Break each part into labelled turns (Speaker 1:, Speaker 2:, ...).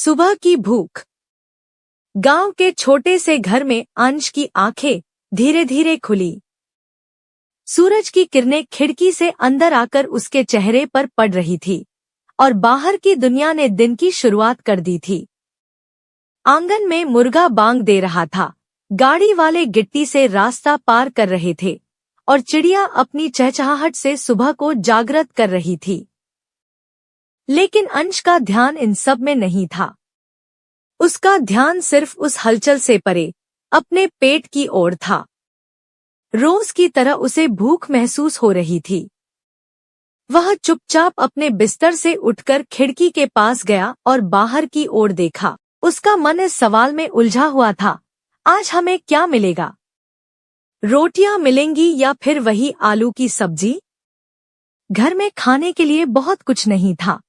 Speaker 1: सुबह की भूख। गांव के छोटे से घर में अंश की आंखें धीरे धीरे खुली। सूरज की किरणें खिड़की से अंदर आकर उसके चेहरे पर पड़ रही थी और बाहर की दुनिया ने दिन की शुरुआत कर दी थी। आंगन में मुर्गा बांग दे रहा था, गाड़ी वाले गिट्टी से रास्ता पार कर रहे थे और चिड़िया अपनी चहचहाहट से सुबह को जागृत कर रही थी। लेकिन अंश का ध्यान इन सब में नहीं था। उसका ध्यान सिर्फ उस हलचल से परे अपने पेट की ओर था। रोज की तरह उसे भूख महसूस हो रही थी। वह चुपचाप अपने बिस्तर से उठकर खिड़की के पास गया और बाहर की ओर देखा। उसका मन इस सवाल में उलझा हुआ था, आज हमें क्या मिलेगा? रोटियां मिलेंगी या फिर वही आलू की सब्जी? घर में खाने के लिए बहुत कुछ नहीं था।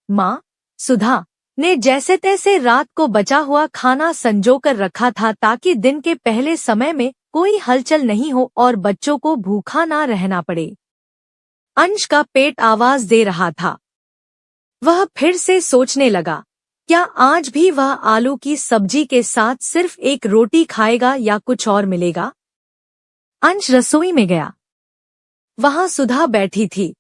Speaker 1: माँ सुधा ने जैसे तैसे रात को बचा हुआ खाना संजोकर रखा था ताकि दिन के पहले समय में कोई हलचल नहीं हो और बच्चों को भूखा ना रहना पड़े। अंश का पेट आवाज दे रहा था। वह फिर से सोचने लगा, क्या आज भी वह आलू की सब्जी के साथ सिर्फ एक रोटी खाएगा या कुछ और मिलेगा? अंश रसोई में गया। वहां सुधा बैठी थी,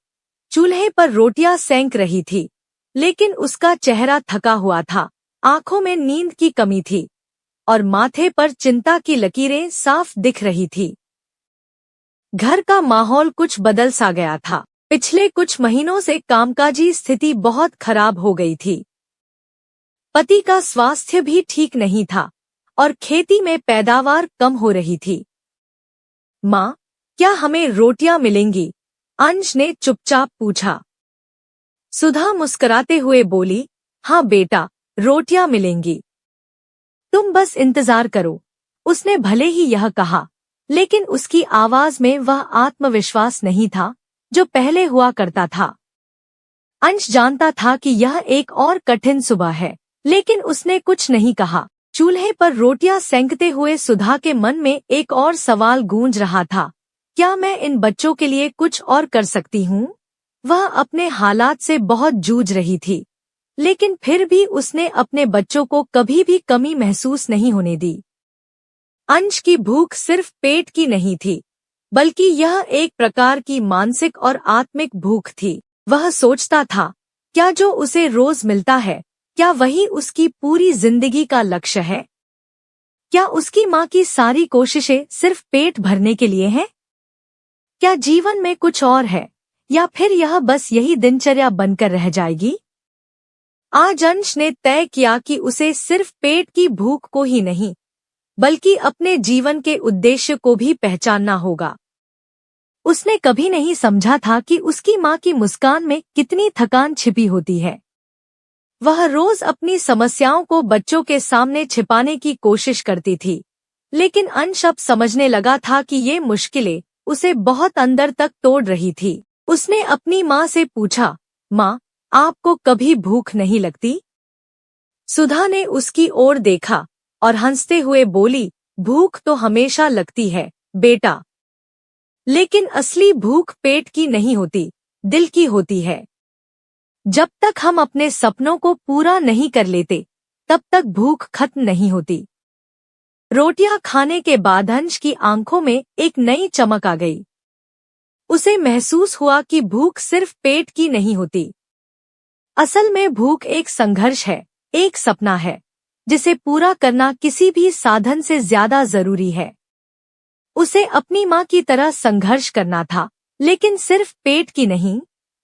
Speaker 1: चूल्हे पर रोटियां सेंक रही थी, लेकिन उसका चेहरा थका हुआ था, आंखों में नींद की कमी थी और माथे पर चिंता की लकीरें साफ दिख रही थी। घर का माहौल कुछ बदल सा गया था। पिछले कुछ महीनों से कामकाजी स्थिति बहुत खराब हो गई थी। पति का स्वास्थ्य भी ठीक नहीं था और खेती में पैदावार कम हो रही थी। माँ, क्या हमें रोटियां मिलेंगी? अंश ने चुपचाप पूछा। सुधा मुस्कुराते हुए बोली, हाँ बेटा, रोटियां मिलेंगी, तुम बस इंतजार करो। उसने भले ही यह कहा, लेकिन उसकी आवाज में वह आत्मविश्वास नहीं था जो पहले हुआ करता था। अंश जानता था कि यह एक और कठिन सुबह है, लेकिन उसने कुछ नहीं कहा। चूल्हे पर रोटियां सेंकते हुए सुधा के मन में एक और सवाल गूंज रहा था, क्या मैं इन बच्चों के लिए कुछ और कर सकती हूँ? वह अपने हालात से बहुत जूझ रही थी, लेकिन फिर भी उसने अपने बच्चों को कभी भी कमी महसूस नहीं होने दी। अंश की भूख सिर्फ पेट की नहीं थी, बल्कि यह एक प्रकार की मानसिक और आत्मिक भूख थी। वह सोचता था, क्या जो उसे रोज मिलता है, क्या वही उसकी पूरी जिंदगी का लक्ष्य है? क्या उसकी माँ की सारी कोशिशें सिर्फ पेट भरने के लिए हैं? क्या जीवन में कुछ और है, या फिर यह बस यही दिनचर्या बनकर रह जाएगी? आज अंश ने तय किया कि उसे सिर्फ पेट की भूख को ही नहीं, बल्कि अपने जीवन के उद्देश्य को भी पहचानना होगा। उसने कभी नहीं समझा था कि उसकी माँ की मुस्कान में कितनी थकान छिपी होती है। वह रोज अपनी समस्याओं को बच्चों के सामने छिपाने की कोशिश करती थी, लेकिन अंश अब समझने लगा था कि ये मुश्किलें उसे बहुत अंदर तक तोड़ रही थी। उसने अपनी माँ से पूछा, माँ, आपको कभी भूख नहीं लगती? सुधा ने उसकी ओर देखा और हंसते हुए बोली, भूख तो हमेशा लगती है बेटा, लेकिन असली भूख पेट की नहीं होती, दिल की होती है। जब तक हम अपने सपनों को पूरा नहीं कर लेते, तब तक भूख खत्म नहीं होती। रोटियां खाने के बाद अंश की आंखों में एक नई चमक आ गई। उसे महसूस हुआ कि भूख सिर्फ पेट की नहीं होती। असल में भूख एक संघर्ष है, एक सपना है, जिसे पूरा करना किसी भी साधन से ज्यादा जरूरी है। उसे अपनी माँ की तरह संघर्ष करना था, लेकिन सिर्फ पेट की नहीं,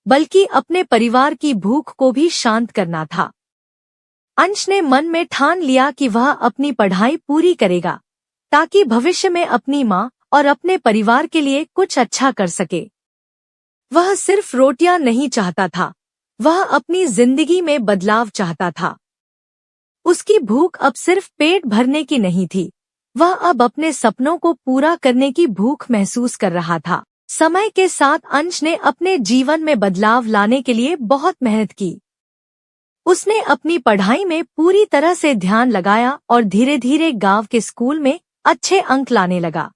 Speaker 1: बल्कि अपने परिवार की भूख को भी शांत करना था। अंश ने मन में ठान लिया कि वह अपनी पढ़ाई पूरी करेगा, ताकि भविष्य में अपनी माँ और अपने परिवार के लिए कुछ अच्छा कर सके। वह सिर्फ रोटियां नहीं चाहता था, वह अपनी जिंदगी में बदलाव चाहता था। उसकी भूख अब सिर्फ पेट भरने की नहीं थी, वह अब अपने सपनों को पूरा करने की भूख महसूस कर रहा था। समय के साथ अंश ने अपने जीवन में बदलाव लाने के लिए बहुत मेहनत की। उसने अपनी पढ़ाई में पूरी तरह से ध्यान लगाया और धीरे धीरे गांव के स्कूल में अच्छे अंक लाने लगा।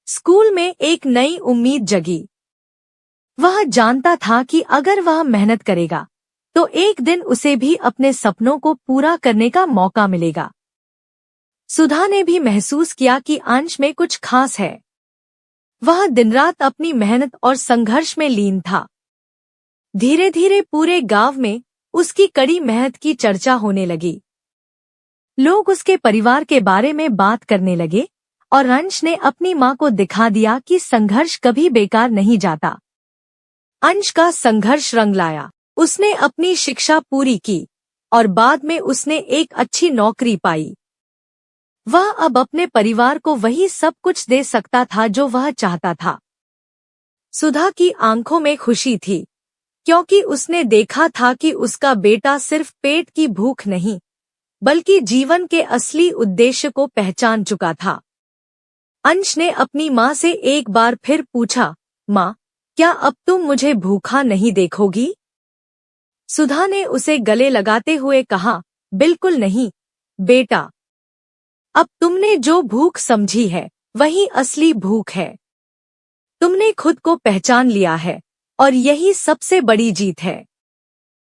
Speaker 1: स्कूल में एक नई उम्मीद जगी। वह जानता था कि अगर वह मेहनत करेगा, तो एक दिन उसे भी अपने सपनों को पूरा करने का मौका मिलेगा। सुधा ने भी महसूस किया कि अंश में कुछ खास है। वह दिन-रात अपनी मेहनत और संघर्ष में लीन था। धीरे धीरे पूरे गांव में उसकी कड़ी मेहनत की चर्चा होने लगी। लोग उसके परिवार के बारे में बात करने लगे और अंश ने अपनी मां को दिखा दिया कि संघर्ष कभी बेकार नहीं जाता। अंश का संघर्ष रंग लाया। उसने अपनी शिक्षा पूरी की और बाद में उसने एक अच्छी नौकरी पाई। वह अब अपने परिवार को वही सब कुछ दे सकता था जो वह चाहता था। सुधा की आंखों में खुशी थी, क्योंकि उसने देखा था कि उसका बेटा सिर्फ पेट की भूख नहीं, बल्कि जीवन के असली उद्देश्य को पहचान चुका था। अंश ने अपनी मां से एक बार फिर पूछा, मां, क्या अब तुम मुझे भूखा नहीं देखोगी? सुधा ने उसे गले लगाते हुए कहा, बिल्कुल नहीं, बेटा। अब तुमने जो भूख समझी है, वही असली भूख है। तुमने खुद को पहचान लिया है और यही सबसे बड़ी जीत है।